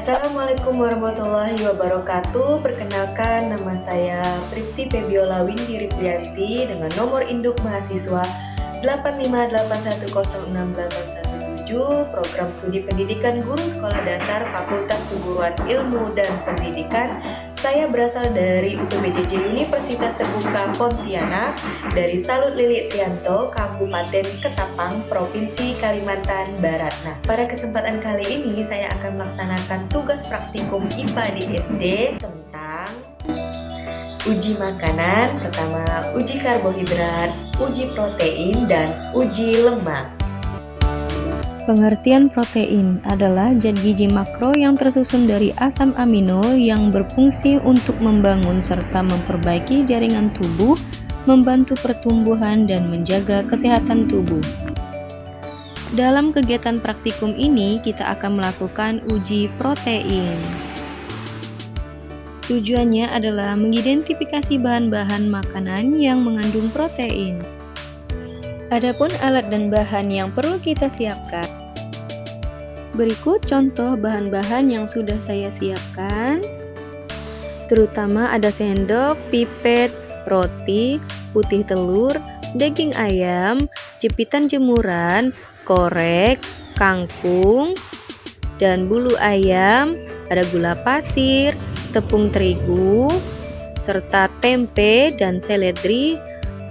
Assalamualaikum warahmatullahi wabarakatuh. Perkenalkan, nama saya Pripti Febiola Windy Riprianti dengan nomor induk mahasiswa 858106817, program studi pendidikan guru sekolah dasar Fakultas Keguruan Ilmu dan Pendidikan. Saya berasal dari UPBJJ Universitas Terbuka Pontianak, dari Salut Lilik Trianto, Kabupaten Ketapang, Provinsi Kalimantan Barat. Nah, pada kesempatan kali ini saya akan melaksanakan tugas praktikum IPA di SD tentang uji makanan. Pertama, uji karbohidrat, uji protein, dan uji lemak. Pengertian protein adalah zat gizi makro yang tersusun dari asam amino yang berfungsi untuk membangun serta memperbaiki jaringan tubuh, membantu pertumbuhan, dan menjaga kesehatan tubuh. Dalam kegiatan praktikum ini, kita akan melakukan uji protein. Tujuannya adalah mengidentifikasi bahan-bahan makanan yang mengandung protein. Adapun alat dan bahan yang perlu kita siapkan. Berikut contoh bahan-bahan yang sudah saya siapkan. Terutama ada sendok, pipet, roti, putih telur, daging ayam, jepitan jemuran, korek, kangkung, dan bulu ayam, ada gula pasir, tepung terigu, serta tempe dan seledri,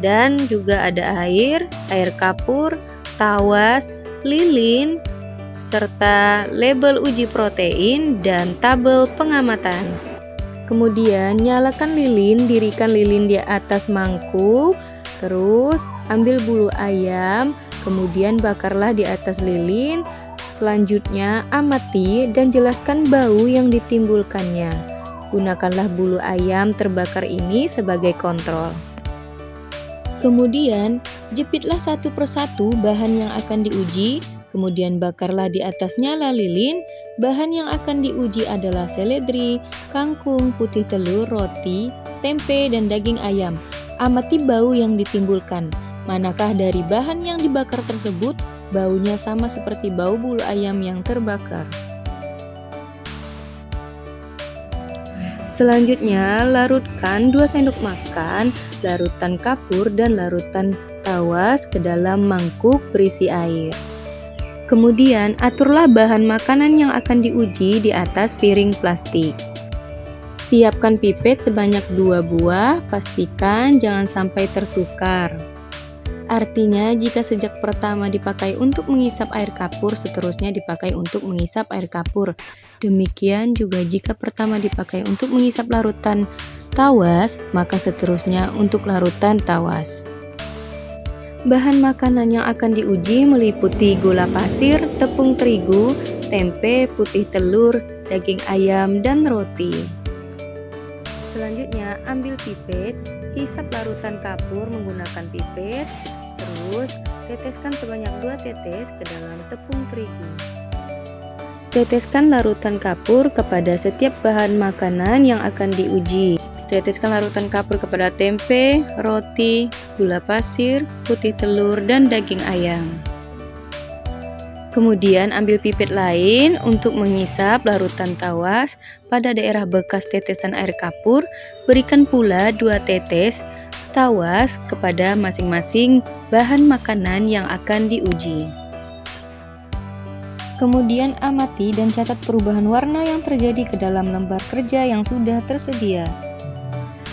dan juga ada air kapur, tawas, lilin, serta label uji protein dan tabel pengamatan. Kemudian nyalakan lilin, dirikan lilin di atas mangkuk, terus ambil bulu ayam, kemudian bakarlah di atas lilin. Selanjutnya amati dan jelaskan bau yang ditimbulkannya. Gunakanlah bulu ayam terbakar ini sebagai kontrol. Kemudian jepitlah satu persatu bahan yang akan diuji. Kemudian bakarlah di atas nyala lilin. Bahan yang akan diuji adalah seledri, kangkung, putih telur, roti, tempe, dan daging ayam. Amati bau yang ditimbulkan. Manakah dari bahan yang dibakar tersebut baunya sama seperti bau bulu ayam yang terbakar. Selanjutnya, larutkan 2 sendok makan larutan kapur dan larutan tawas ke dalam mangkuk berisi air. Kemudian, aturlah bahan makanan yang akan diuji di atas piring plastik. Siapkan pipet sebanyak 2 buah, pastikan jangan sampai tertukar. Artinya, jika sejak pertama dipakai untuk mengisap air kapur, seterusnya dipakai untuk mengisap air kapur. Demikian juga jika pertama dipakai untuk mengisap larutan tawas, maka seterusnya untuk larutan tawas. Bahan makanan yang akan diuji meliputi gula pasir, tepung terigu, tempe, putih telur, daging ayam, dan roti. Selanjutnya, ambil pipet, hisap larutan kapur menggunakan pipet, terus teteskan sebanyak 2 tetes ke dalam tepung terigu. Teteskan larutan kapur kepada setiap bahan makanan yang akan diuji. Teteskan larutan kapur kepada tempe, roti, gula pasir, putih telur, dan daging ayam. Kemudian ambil pipet lain untuk mengisap larutan tawas pada daerah bekas tetesan air kapur. Berikan pula 2 tetes tawas kepada masing-masing bahan makanan yang akan diuji. Kemudian amati dan catat perubahan warna yang terjadi ke dalam lembar kerja yang sudah tersedia.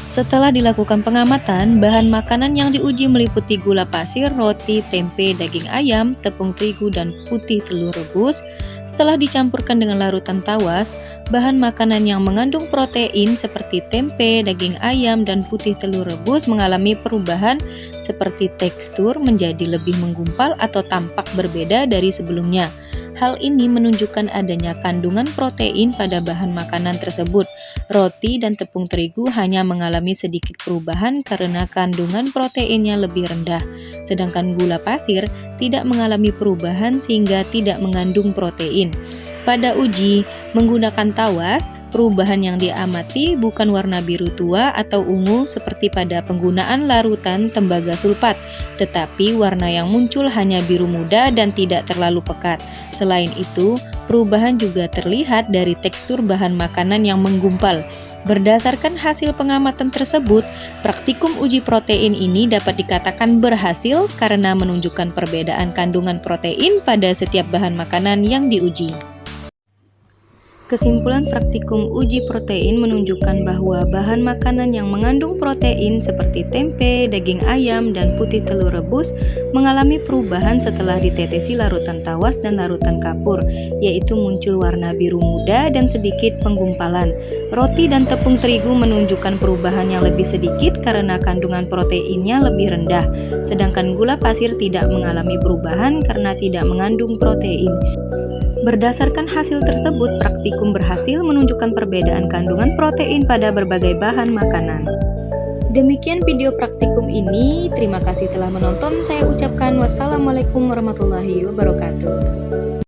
Setelah dilakukan pengamatan, bahan makanan yang diuji meliputi gula pasir, roti, tempe, daging ayam, tepung terigu, dan putih telur rebus. Setelah dicampurkan dengan larutan tawas, bahan makanan yang mengandung protein seperti tempe, daging ayam, dan putih telur rebus mengalami perubahan seperti tekstur menjadi lebih menggumpal atau tampak berbeda dari sebelumnya. Hal ini menunjukkan adanya kandungan protein pada bahan makanan tersebut. Roti dan tepung terigu hanya mengalami sedikit perubahan karena kandungan proteinnya lebih rendah, sedangkan gula pasir tidak mengalami perubahan sehingga tidak mengandung protein. Pada uji menggunakan tawas, perubahan yang diamati bukan warna biru tua atau ungu seperti pada penggunaan larutan tembaga sulfat, tetapi warna yang muncul hanya biru muda dan tidak terlalu pekat. Selain itu, Perubahan juga terlihat dari tekstur bahan makanan yang menggumpal. Berdasarkan hasil pengamatan tersebut, praktikum uji protein ini dapat dikatakan berhasil karena menunjukkan perbedaan kandungan protein pada setiap bahan makanan yang diuji. Kesimpulan praktikum uji protein menunjukkan bahwa bahan makanan yang mengandung protein seperti tempe, daging ayam, dan putih telur rebus mengalami perubahan setelah ditetesi larutan tawas dan larutan kapur, yaitu muncul warna biru muda dan sedikit penggumpalan. Roti dan tepung terigu menunjukkan perubahan yang lebih sedikit karena kandungan proteinnya lebih rendah, sedangkan gula pasir tidak mengalami perubahan karena tidak mengandung protein. Berdasarkan hasil tersebut, praktikum berhasil menunjukkan perbedaan kandungan protein pada berbagai bahan makanan. Demikian video praktikum ini. Terima kasih telah menonton. Saya ucapkan wassalamualaikum warahmatullahi wabarakatuh.